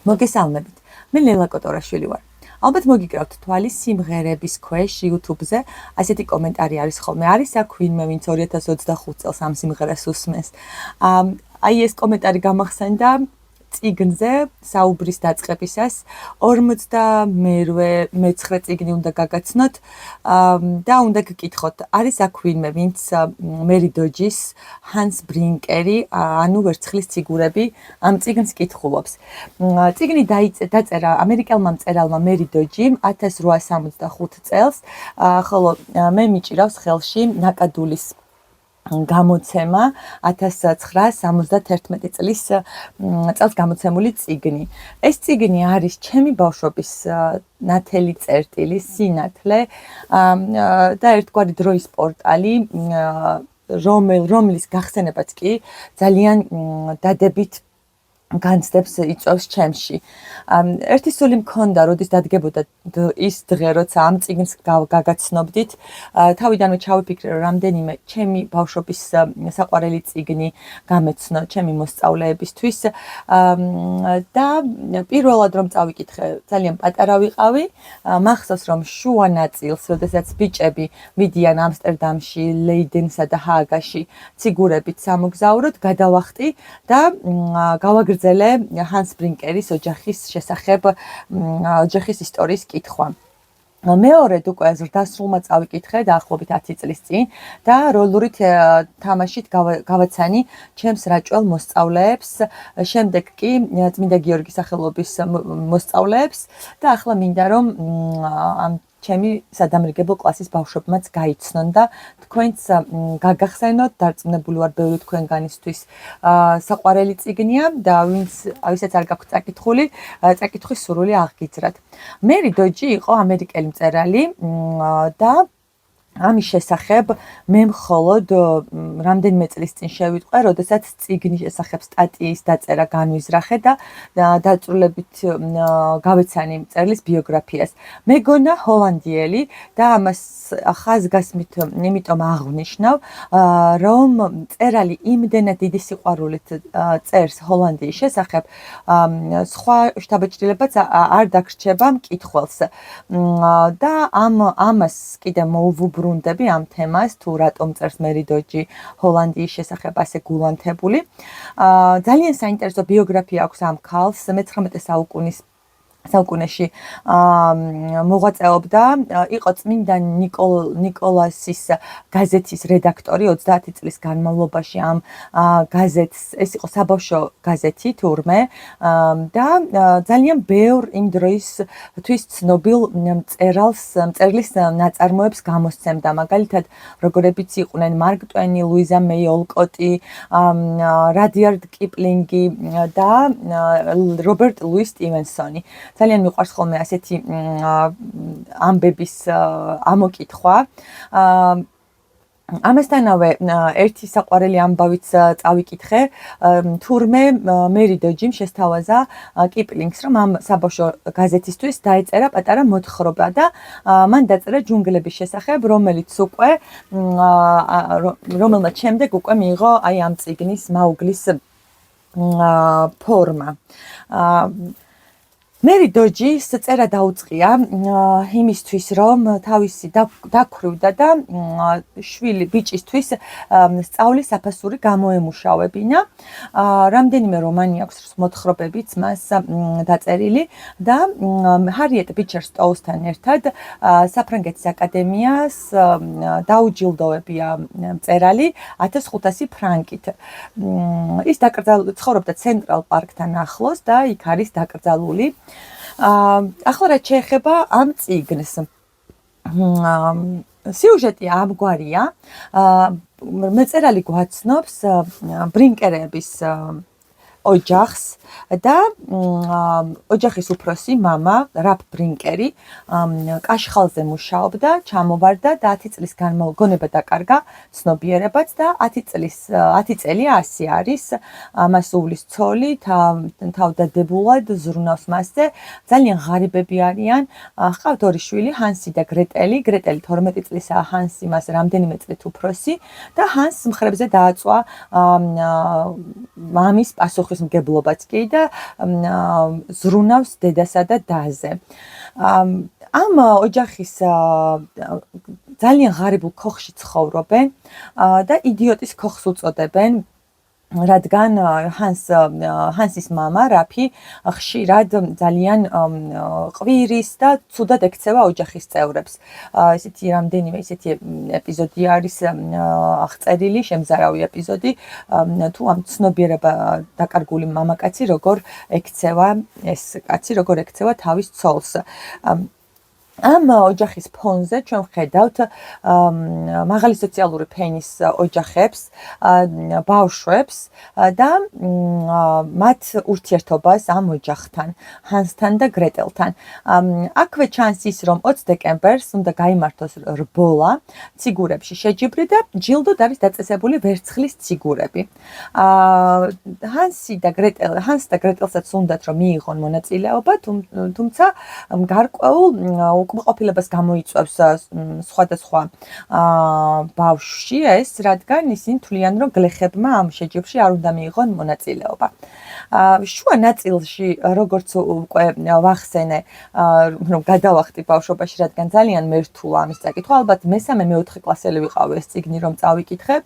მოგესალმებით. მე ლელა კოტორაშვილი ვარ. ალბათ მოგიკრავთ თვალი სიმღერების ქვეშ YouTube-ზე. ასეთი კომენტარი არის ხოლმე. არის აქ ვინმე, ვინც 2025 წელს ამ სიმღერას უსმენს. აი ეს კომენტარი გამახსენდა წიგნზე საუბრის დაწყებისას 42-მე-9 წიგნი უნდა გაგაცნოთ და უნდა გკითხოთ არის აქ ვინმე ვინც მერი დოჯის ჰანს ბრინკერი ანუ ვერცხლის ციგურები ამ წიგნს კითხულობს წიგნი დაწერა ამერიკელმა მწერალმა მერი დოჯი 1875 წელს ხოლო მე მიჭირავს ხელში ნაკადულის გამოცემა 1971 წელს გამოცემული წიგნი. ეს წიგნი არის ჩემი ბავშვობის ნათელი წერტილი, სინათლე და ერთგვარი დროის პორტალი, რომლის გახსენებაც კი ძალიან დადებით განცდებს იწვევს ჩემში. ერთი სული მქონდა, როდის დადგებოდა ის დღე, როცა ამ წიგნს გაგაცნობდით. თავიდანვე ჩავიფიქრე, რომ რამდენიმე ჩემი ბავშვობის საყვარელი წიგნი გამეცნო ჩემი მოსწავლეებისთვის და პირველად რომ წავიკითხე, ძალიან პატარა ვიყავი. მახსოვს, რომ შუა ნაწილს, როდესაც ბიჭები მიდიან ამსტერდამში, ლეიდენსა და ჰააგაში ციგურებით სამოგზაუროდ, გადავახტი და გავაგრძელე ჰანს ბრინკერის ოჯახის შესახებ ოჯახის ისტორიის კითხვა. მეორედ უკვე ზრდასრულმა წავიკითხე დაახლოებით 10 წლის წინ და როლური თამაშით გავაცანი ჩემს რაჭველ მოსწავლეებს, შემდეგ კი წმინდა გიორგის სახელობის მოსწავლეებს და ახლა მინდა რომ ამ ჩემი სადამრიგებლო კლასის ბავშვებმაც გაიცნონ და თქვენც გაგახსენოთ, დარწმუნებული ვარ ბევრი თქვენგანისთვის საყვარელი წიგნია და ვისაც არ გაქვთ წაკითხვის სურვილი აღგიძრათ. მერი დოჯი იყო ამერიკელი მწერალი და ამის შესახებ მე მხოლოდ რამდენიმე წლის წინ შევიტყვე, როდესაც წიგნის შესახებ სტატიის დაწერა განვიზრახე და დაწვრილებით გავეცანი მწერლის ბიოგრაფიას. მეგონა ჰოლანდიელი და ამას ხაზგასმით იმიტომ აღვნიშნავ, რომ მწერალი იმდენად დიდი სიყვარულით წერს ჰოლანდიის შესახებ, სხვა შთაბეჭდილებაც არ დაგრჩება მკითხველს. და ამას კიდე მოუბრუნდები ამ თემას, თუ რატომ წერს მერი დოჯი ჰოლანდიის შესახებ ასე გულანთებული. ძალიან საინტერესო ბიოგრაფია აქვს ამ ქალს, მე-19 საუკუნეში მოღვაწეობდა, იყო წმინდა ნიკოლასის გაზეთის რედაქტორი 30 წლის განმავლობაში ამ გაზეთს, ეს იყო საბავშვო გაზეთი თურმე და ძალიან ბევრ იმ დროისთვის ცნობილ მწერლის ნაწარმოებს გამოსცემდა, მაგალითად როგორებიც იყვნენ მარკ ტვენი, ლუიზა მეი ოლკოტი, რადიარდ კიპლინგი და რობერტ ლუის სტივენსონი. ძალიან მიყვარს ხოლმე ასეთი ამბების ამოკითხვა. ამასთანავე ერთი საყვარელი ამბავიც წავიკითხე, თურმე მერი დოჯიმ შესთავაზა კიპლინგს, რომ ამ საბავშვო გაზეთისთვის დაეწერა პატარა მოთხრობა და მან დაწერა ჯუნგლების შესახებ, რომელმაც შემდეგ უკვე მიიღო აი ამ წიგნის მაუგლის ფორმა. მერი დოჯის წერა დაუწყია იმისთვის, რომ თავისი დაქვრივდა და ბიჭისთვის სწავლის საფასური გამოემუშავებინა. რამდენიმე რომანი აქვს მოთხრობებიც მას დაწერილი და ჰარიეტ ბიჩერ სტოუსთან ერთად საფრანგეთის აკადემიას დაუჯილდოვებია მწერალი 1500 ფრანკით. ის ცხოვრობდა ცენტრალ პარკთან ახლოს და იქ არის დაკრძალული. ახლა რაც შეეხება ამ წიგნს. სიუჟეტი ამგვარია. მეწერალი გვაცნობს ბრინკერების ოჯახს და ოჯახის უფროსი მამა რაფ ბრინკერი კაშხალზე მუშაობდა, ჩამოვარდა და 10 წლის განმავლობაში დაკარგა ცნობიერებაც და 10 წელი ასე არის მას უვლის ცოლი თავდადებულად ზრუნავს მასზე. ძალიან ღარიბები არიან. ჰყავთ ორი შვილი, ჰანსი და გრეტელი. გრეტელი 12 წლისაა, ჰანსი მას რამდენიმე წლით უფროსი და ჰანს მხრებზე დააწვა მამის პასუხი სიცოცხლის მგებლობაც კი და ზრუნავს დედასა და დაზე. ამ ოჯახის ძალიან ღარიბულ ქოხში ცხოვრობენ და იდიოტის ქოხს უწოდებენ, რადგან ჰანსის მამა რაფი ხშირად ძალიან ყვირის და ცუდად ექცევა ოჯახის წევრებს. ესეთი რამდენიმე ესეთი ეპიზოდი არის აღწერილი, შემზარავი ეპიზოდი, თუ ამ ცნობიერება დაკარგული მამაკაცი როგორ ექცევა თავის ცოლს. ამ ოჯახის ფონზე ჩვენ ვხედავთ მაღალი სოციალური ფენის ოჯახებს, ბავშვებს და მათ ურთიერთობას ამ ოჯახთან, ჰანსთან და გრეტელთან. აქვე ჩანს ის, რომ 20 დეკემბერს უნდა გაიმართოს რბოლა ციგურებში შეჯიბრი და ჯილდოდ არის დაწესებული ვერცხლის ციგურები. ჰანს და გრეტელსაც უნდათ რომ მიიღონ მონაწილეობა, თუმცა გარკვეულ უკმაყოფილებას გამოიწვევს სხვადასხვა ბავშვში ეს, რადგან ისინი თვლიან, რომ გლეხებმა ამ შეჯიბრში არ უნდა მიიღონ მონაწილეობა. შუა ნაწილში, როგორც უკვე ვახსენე, რომ გადავახტი ბავშვობაში, რადგან ძალიან მერთულა ამის წაკითხვა, ალბათ მესამე-მეოთხე კლასელი ვიყავი ეს წიგნი რომ წავიკითხე.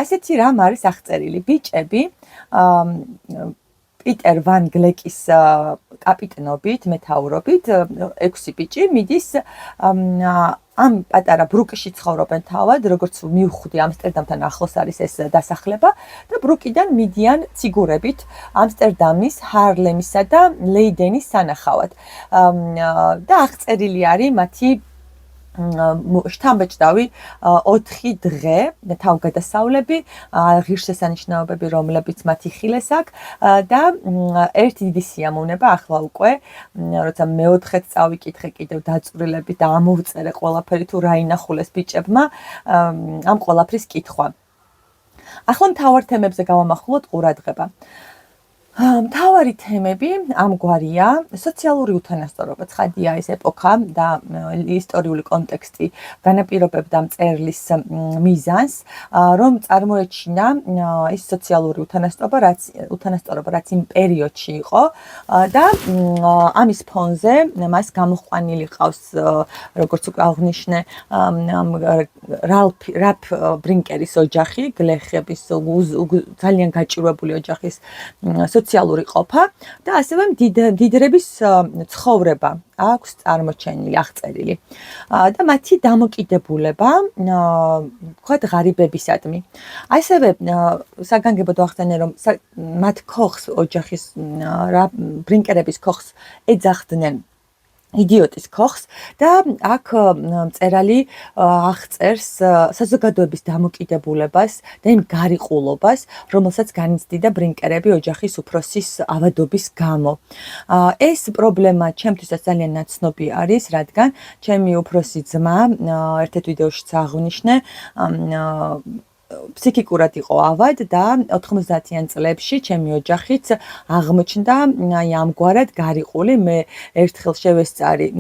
ასეთი რამ არის აღწერილი, ბიჭები პიტერ ვან გლეკის კაპიტნობით, მეთაურობით 6 ბიჭი მიდის ამ პატარა ბრუკში ცხოვრობენ თავად, როგორც მივხვდი ამსტერდამთან ახლოს არის ეს დასახლება და ბრუკიდან მიდიან ციგურებით ამსტერდამის, ჰარლემისა და ლეიდენის სანახავად. და აღწერილი არის მათი შთამბეჭდავი 4 დღე თავგადასავლები, ღირსშესანიშნაობები, რომლებიც მათ იხილეს აქ და ერთი დიდი სიამოვნება ახლა უკვე, როცა მეოთხეც წავიკითხე კიდევ დაწვრილებით და ამოვწერე ყველაფერი თუ რა ინახულეს ბიჭებმა, ამ ყველაფრის კითხვა. ახლა მთავარ თემებზე გავამახვილოთ ყურადღება. მთავარი თემები ამგვარია: სოციალური უთანასწორობა, ცხადია ეს ეპოქა და ისტორიული კონტექსტი განაპირობებდა მწერლის მიზანს, რომ წარმოეჩინა ის სოციალური უთანასწორობა, რაც იმ პერიოდში იყო და ამის ფონზე მას გამოყვანილი ყავს, როგორც უკვე აღნიშნე, რალფ ბრინკერის ოჯახი, გლეხების ძალიან გაჭირვებული ოჯახის სოციალური ყოფა და ასევე მდიდრების ცხოვრება აქვს წარმოჩენილი, აღწერილი. და მათი დამოკიდებულება, ვთქვათ, ღარიბებისადმი. ასევე საგანგებოდ ვახსენე, რომ მათ ქოხს, ოჯახის ბრინკერების ქოხს ეძახდნენ იდიოტის ქოხს და აქ მწერალი აღწერს საზოგადოების დამოკიდებულებას და იმ გარიყულობას, რომელსაც განიცდიდა ბრინკერები ოჯახის უფროსის ავადობის გამო. ეს პრობლემა ჩემთვისაც ძალიან ნაცნობი არის, რადგან ჩემი უფროსი ძმა ერთ-ერთ ვიდეოშიც აღნიშნე, ფსიქიკურად იყო ავად და 90-იან წლებში ჩემი ოჯახიც აღმოჩნდა ამგვარად გარიყული. მე ერთხელ შევესწარი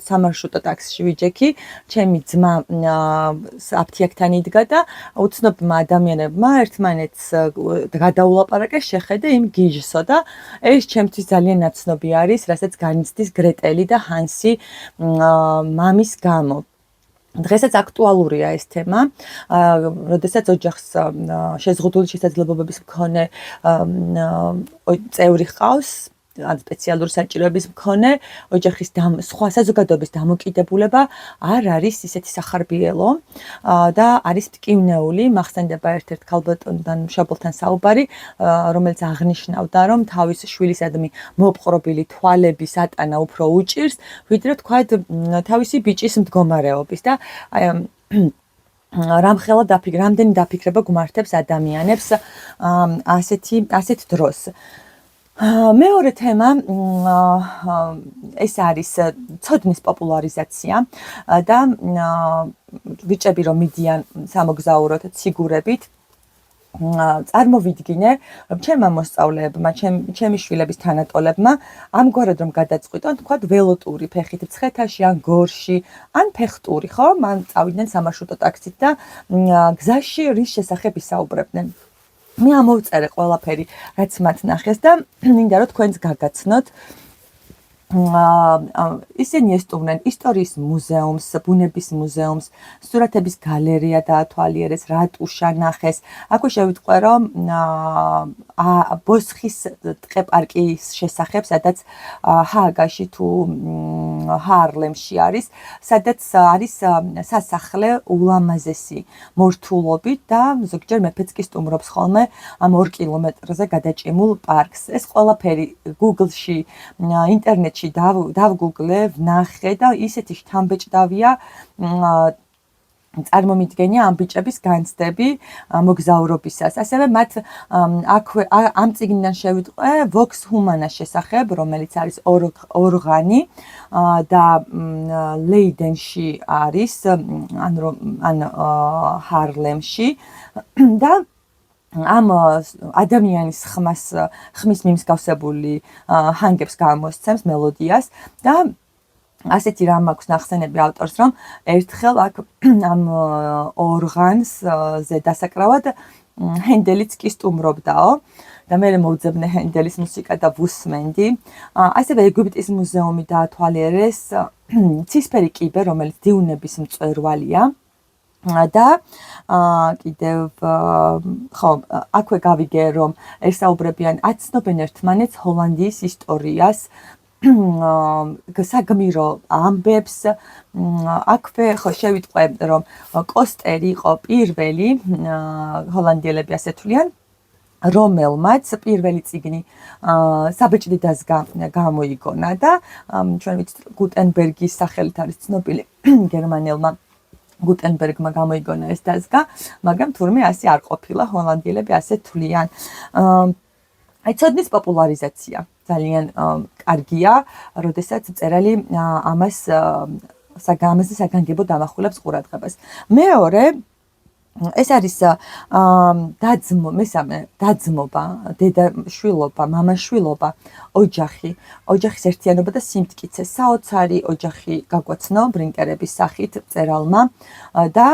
სამარშრუტო ტაქსში ვიჯექი, ჩემი ძმა აფთიაქთან იდგა და უცნობმა ადამიანებმა ერთმანეთს გადაულაპარაკეს, შეხედე იმ გიჟსო და ეს ჩემთვის ძალიან ნაცნობი არის, რასაც განიცდის გრეტელი და ჰანსი მამის გამო. დღესაც აქტუალურია ეს თემა, როდესაც ოჯახს შეზღუდული შესაძლებლობების მქონე წევრი ჰყავს, ან სპეციალური საჭიროების მქონე ოჯახის სხვა საზოგადოების დამოკიდებულება არ არის ისეთი სახარბიელო და არის მტკივნეული. მახსენდება ერთ-ერთ ქალბატონთან მშობელთან საუბარი, რომელიც აღნიშნავდა, რომ თავის შვილისადმი მოპყრობილი თვალების ატანა უფრო უჭირს, ვიდრე თქვა თავისი ბიჭის მდგომარეობის და რამდენი დაფიქრება გვმართებს ადამიანებს ასეთ დროს. მეორე თემა ეს არის ცოდნის პოპულარიზაცია და ბიჭები რომ მიდიან სამოგზაუროდ ციგურებით, წარმოვიდგინე, რომ ჩემმა მოსწავლეებმა, ჩემი შვილების თანატოლებმა ამგვარად რომ გადაწყვიტონ, თქვათ, ველოტური ფეხით მცხეთაში ან გორში, ან ფეხტური, ხო? მან წავიდნენ სამარშრუტო ტაქსით და გზაში რის შესახებ ისაუბრებდნენ. მე ამოვწერე ყველაფერი, რაც მათ ნახეს და მინდა რომ თქვენც გაგაცნოთ. ისინი ესტუმრნენ ისტორიის მუზეუმს, ბუნების მუზეუმს, სურათების გალერეა დაათვალიერეს, რატუშა ნახეს. აქვე შევიტყვე რომ ბოსხის ტყე-პარკის შესახებ, სადაც ჰააგაში თუ ჰაარლემში არის, სადაც არის სასახლე ულამაზესი მორთულობით და ზოგჯერ მეფეც კი სტუმრობს ხოლმე ამ 2 კილომეტრზე გადაჭიმულ პარკს. ეს ყველაფერი Google-ში, ინტერნეტში დავგუგლე, ვნახე და ისეთი შთამბეჭდავია წარმომიდგენია ამ ბიჭების განცდები მოგზაურობისას. ასევე მათ აქვე ამ წიგნიდან შევიტყვე Vox Humana შესახებ, რომელიც არის ორღანი და ლეიდენში არის, ან ჰარლემში და ამ ადამიანის ხმის მიმსგავსებული ჰანგებს გამოსცემს მელოდიას და ასეთი რამ აქვს ნახსენები ავტორს, რომ ერთხელ აქ ამ ორღანზე დასაკრავად ჰენდელიც კი სტუმრობდაო და მე მოვძებნე ჰენდელის მუსიკა და ვუსმენდი. ასევე ეგვიპტის მუზეუმი დაათვალიერეს ცისფერი კიბე, რომელიც დიუნების მწვერვალია. და კიდევ ხო აქვე გავიგე რომ ესაუბრებიან აცნობენ ერთმანეთს ჰოლანდიის ისტორიას საგმირო ამბებს აქვე ხო შევიტყვე რომ კოსტერი იყო პირველი ჰოლანდიელები ასე თვლიან რომელმაც პირველი წიგნი საბეჭდიდას გამოიგონა და ჩვენ ვიცით გუტენბერგის სახელით არის ცნობილი გერმანელმა გუტენბერგმა გამოიგონა ეს დაზგა, მაგრამ თურმე ასე არ ყოფილა, ჰოლანდიელები ასე თვლიან. აი ცოდნის პოპულარიზაცია ძალიან კარგია, როდესაც მწერალი ამას საგანგებო დამახვილებს ყურადღებას. მეორე ეს არის დაძმობა, დედაშვილობა, მამაშვილობა, ოჯახის ერთიანობა და სიმტკიცე. საოცარი ოჯახი გაგვაცნო ბრინკერების სახით მწერალმა და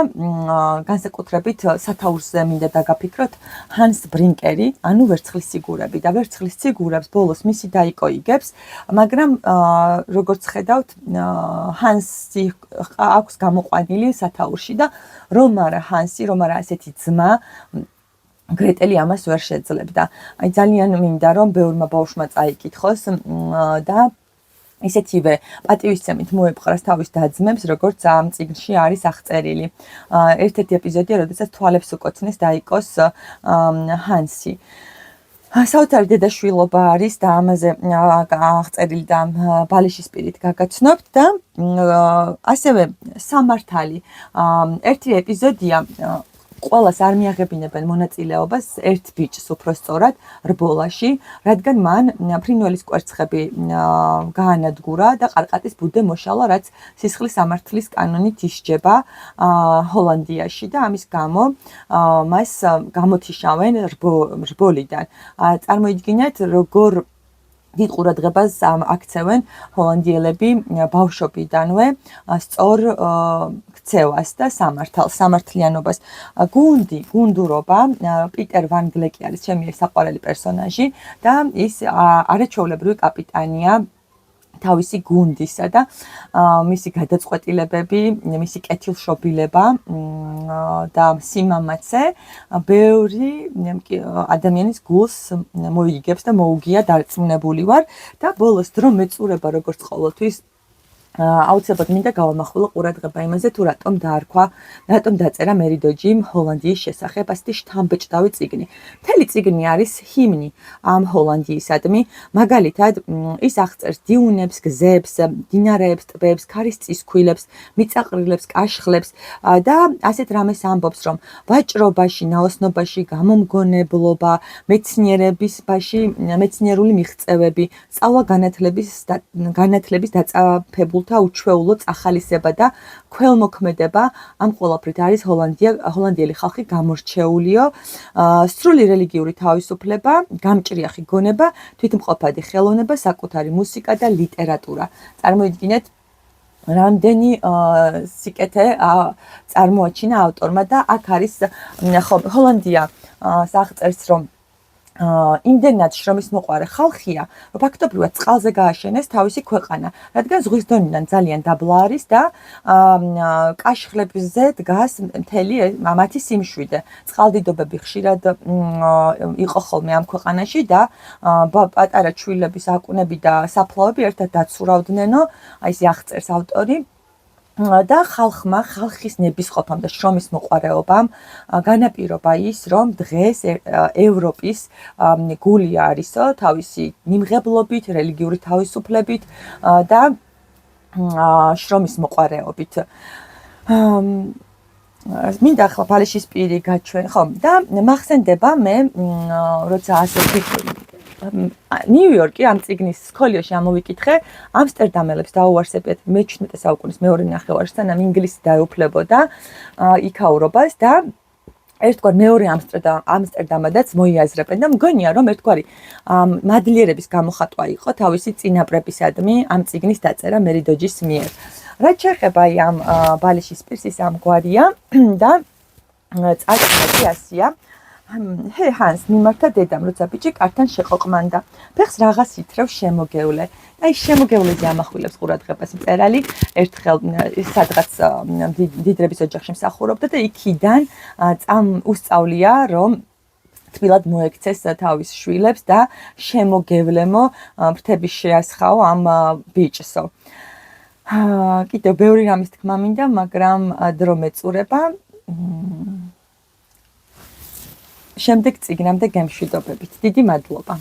განსაკუთრებით სათაურზე მინდა დაგაფიქროთ ჰანს ბრინკერი, ანუ ვერცხლის ციგურები და ვერცხლის ციგურებს ბოლოს მისი დაიკო იგებს, მაგრამ როგორც ხედავთ, ჰანსი აქვს გამოყვანილი სათაურში და რომ არა ჰანსი, რომ არა ასეთი ძმა გრეტელი ამას ვერ შეძლებდა. აი ძალიან მინდა რომ ბევრმა ბავშვმა წაიკითხოს და ისეთივე პატივისცემით მოეპყრას თავის დაძმებს, როგორც ამ წიგნში არის აღწერილი. ერთ-ერთი ეპიზოდია, როდესაც თვალებს უკოცნეს დაიკოს ჰანსი. საოცარი დედაშვილობა არის და ამაზე აღწერილი და ბალიშის პირით გაგაცნობთ და ასევე სამართალი. ერთი ეპიზოდია ყველას არ მიაღებინებენ მონაწილეობას ერთ ბიჭს უпростоრად რბოლაში, რადგან მან ფრინველის კვერცხები გაანადგურა და ყარყატის ბუდე მოშალა, რაც სისხლის სამართლის კანონით ისჯება ჰოლანდიაში და ამის გამო მას გამოთიშავენ რბოლიდან. წარმოიდგინეთ, როგორ დიდ ყურადღებას აქცევენ ჰოლანდიელები ბავშვობიდანვე სწორ ქცევას და სამართლიანობას. გუნდურობა, პიტერ ვან გლეკი არის ჩემი საყვარელი პერსონაჟი და ის არაჩვეულებრივი კაპიტანია თავისი გუნდისა და მისი გადაწყვეტილებები, მისი კეთილშობილება და სიმამაცე ბევრი ადამიანის გულს მოიგებს და მოუგია დარწმუნებული ვარ და ბოლოს დრო მეწურება როგორც ყოველთვის აუცილებლად მინდა გავამახვილო ყურადღება იმაზე თუ რატომ დაწერა მერიდოჯიმ ჰოლანდიის შესახებ ასეთი შთამბეჭდავი წიგნი. მთელი წიგნი არის ჰიმნი ამ ჰოლანდიისადმი, მაგალითად ის აღწერს დიუნებს, გზებს, მდინარეებს, ტბებს, ქარის წისქვილებს, მიწაყრილებს, კაშხლებს და ასეთ რამეს ამბობს, რომ ვაჭრობაში, ნაოსნობაში, გამომგონებლობა, მეცნიერული მიღწევები, სწავლა-განათლების დაწაფებულ უჩვეულო წახალისება და ქველმოქმედება ამ ყველაფრით არის ჰოლანდიელი ხალხი გამორჩეულიო, სრული რელიგიური თავისუფლება, გამჭრიახი გონება, თვითმყოფადი ხელოვნება, საკუთარი მუსიკა და ლიტერატურა. წარმოიდგინეთ რამდენი სიკეთე წარმოაჩინა ავტორმა და აქ არის ჰოლანდია აღწერს რომ იმდენად შრომის მოყვარე ხალხია, რომ ფაქტობრივად წყალზე გააშენეს თავისი ქვეყანა, რადგან ზღვის დონიდან ძალიან დაბლა არის და კაშხლებზე დგას მთელი მათი სიმშვიდე. წყალდიდობები ხშირად იყო ხოლმე ამ ქვეყანაში და პატარა ჩვილების საკუნები და საფლავები ერთად დაცურავდნენო, აი ეს აღწერს ავტორი. და ხალხის ნებისყოფამ და შრომის მოყვარეობამ განაპირობა ის, რომ დღეს ევროპის გული არისო თავისი მიმღებლობით, რელიგიური თავისუფლებით და შრომის მოყვარეობით. მინდა ახლა ბალეშისპირი გაჩვენ, ხო, და მახსენდება მე, როცა ასეთი ნიუ-იორკი ამ წიგნის სკოლიაში ამოვიკითხე, ამსტერდამელებს დაუარსებიათ მე-17 საუკუნის მეორე ნახევარში, სანამ ინგლისი დაეუფლებოდა იქაურობას და ერთგვარ მეორე ამსტერდამადაც მოიაზრებენ და მგონია რომ ერთგვარი მადლიერების გამოხატვა იყო თავისი წინაპრებისადმი ამ წიგნის დაწერა მერი დოჯის მიერ. რაც შეეხება ამ ბალეშისპირს ის ამგვარია და წარწერაში ასია. ჰე ჰანს მიმართა დედამ, როცა ბიჭი კართან შეყოყმანდა. ფეხს რაღაც ითრევ შემოგევლე. და ის შემოგევლეზე ამახვილებს ყურადღებას მწერალი. ერთხელ სადღაც დიდრების ოჯახში მსახურობდა და იქიდან უსწავლია, რომ თბილად მოექცეს თავის შვილებს და შემოგევლემო ფრთების შეასხაო ამ ბიჭსო. კიდევ ბევრი რამის თქმა მინდა, მაგრამ დრო მეწურება. შემდეგ წიგნამდე გემშვიდობებით. დიდი მადლობა.